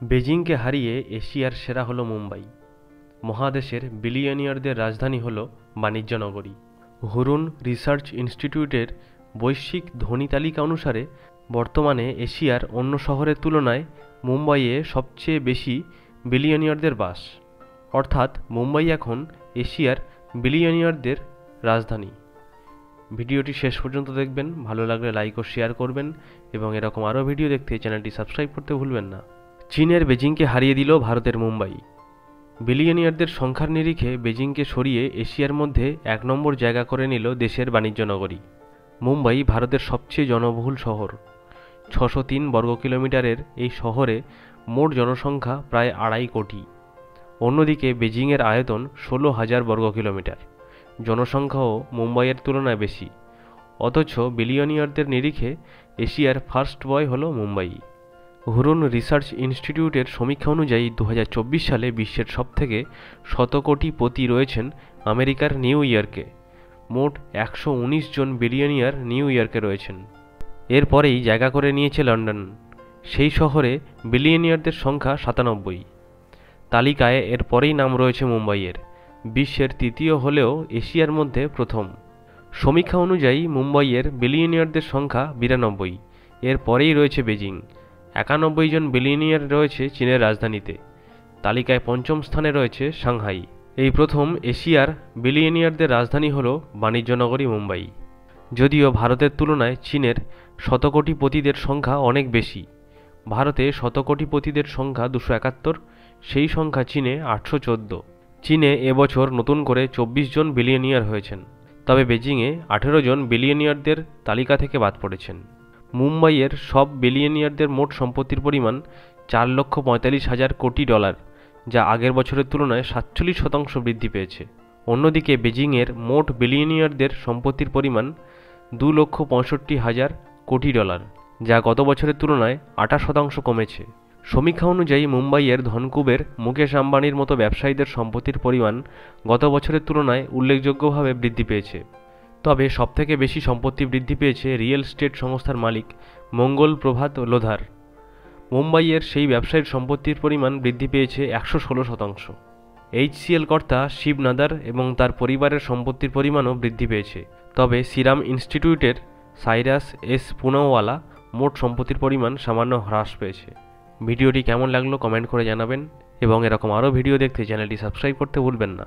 বেজিংকে হারিয়ে এশিয়ার সেরা হলো মুম্বাই। মহাদেশের বিলিয়নিয়ারদের রাজধানী হল বাণিজ্য নগরী। হুরুন রিসার্চ ইনস্টিটিউটের বৈশ্বিক ধনী তালিকা অনুসারে বর্তমানে এশিয়ার অন্য শহরের তুলনায় মুম্বাইয়ে সবচেয়ে বেশি বিলিয়নিয়ারদের বাস। অর্থাৎ মুম্বাই এখন এশিয়ার বিলিয়নিয়ারদের রাজধানী। ভিডিওটি শেষ পর্যন্ত দেখবেন, ভালো লাগলে লাইক ও শেয়ার করবেন এবং এরকম আরও ভিডিও দেখতে চ্যানেলটি সাবস্ক্রাইব করতে ভুলবেন না। চীনের বেজিংকে হারিয়ে দিল ভারতের মুম্বাই। বিলিয়নিয়ারদের সংখ্যার নিরিখে বেজিংকে সরিয়ে এশিয়ার মধ্যে ১ নম্বর জায়গা করে নিল দেশের বাণিজ্য নগরী। মুম্বাই ভারতের সবচেয়ে জনবহুল শহর। ৬০৩ বর্গ কিলোমিটারের এই শহরে মোট জনসংখ্যা প্রায় ২.৫ কোটি। অন্যদিকে বেজিংয়ের আয়তন ১৬,০০০ বর্গ কিলোমিটার। জনসংখ্যাও মুম্বাইয়ের তুলনায় বেশি। অথচ বিলিয়নিয়ারদের নিরিখে এশিয়ার ফার্স্ট বয় হল মুম্বাই। হুরুন রিসার্চ ইনস্টিটিউটের সমীক্ষা অনুযায়ী ২০২৪ সালে বিশ্বের সবথেকে শতকোটিপতি রয়েছেন আমেরিকার নিউ ইয়র্কে। মোট ১১৯ জন বিলিয়নিয়ার নিউ ইয়র্কে রয়েছেন। এরপরেই জায়গা করে নিয়েছে লন্ডন। সেই শহরে বিলিয়নিয়ারদের সংখ্যা ৯৭। তালিকায় এরপরেই নাম রয়েছে মুম্বাইয়ের। বিশ্বের তৃতীয় হলেও এশিয়ার মধ্যে প্রথম। সমীক্ষা অনুযায়ী মুম্বাইয়ের বিলিয়নিয়ারদের সংখ্যা ৯২। এরপরেই রয়েছে বেজিং। ৯১ জন বিলিয়নিয়ার রয়েছে চীনের রাজধানীতে। তালিকায় পঞ্চম স্থানে রয়েছে সাংহাই। এই প্রথম এশিয়ার বিলিয়নিয়ারদের রাজধানী হল বাণিজ্য নগরী মুম্বাই। যদিও ভারতের তুলনায় চীনের শতকোটিপতিদের সংখ্যা অনেক বেশি। ভারতে শতকোটিপতিদের সংখ্যা ২৭১, সেই সংখ্যা চীনে ৮১৪। চীনে এবছর নতুন করে ২৪ জন বিলিয়নিয়ার হয়েছেন। তবে বেজিংয়ে ১৮ জন বিলিয়নিয়ারদের তালিকা থেকে বাদ পড়েছেন। মুম্বাইয়ের সব বিলিয়নিয়ারদের মোট সম্পত্তির পরিমাণ $৪,৪৫,০০০ কোটি, যা আগের বছরের তুলনায় ৪৭% বৃদ্ধি পেয়েছে। অন্যদিকে বেজিংয়ের মোট বিলিয়নিয়ারদের সম্পত্তির পরিমাণ $২,৬৫,০০০ কোটি, যা গত বছরের তুলনায় ২৮% কমেছে। সমীক্ষা অনুযায়ী মুম্বাইয়ের ধনকুবের মুকেশ আম্বানির মতো ব্যবসায়ীদের সম্পত্তির পরিমাণ গত বছরের তুলনায় উল্লেখযোগ্যভাবে বৃদ্ধি পেয়েছে। তবে সবথেকে বেশি সম্পত্তি বৃদ্ধি পেয়েছে রিয়েল এস্টেট সংস্থার মালিক মঙ্গল প্রভাত লোধার। মুম্বাইয়ের সেই ব্যবসায়ীর সম্পত্তির পরিমাণ বৃদ্ধি পেয়েছে ১১৬%। HCL কর্তা শিব নাদার এবং তার পরিবারের সম্পত্তির পরিমাণও বৃদ্ধি পেয়েছে। তবে সিরাম ইনস্টিটিউটের সাইরাস এস পুনাওয়ালা মোট সম্পত্তির পরিমাণ সামান্য হ্রাস পেয়েছে। ভিডিওটি কেমন লাগলো কমেন্ট করে জানাবেন এবং এরকম আরও ভিডিও দেখতে চ্যানেলটি সাবস্ক্রাইব করতে ভুলবেন না।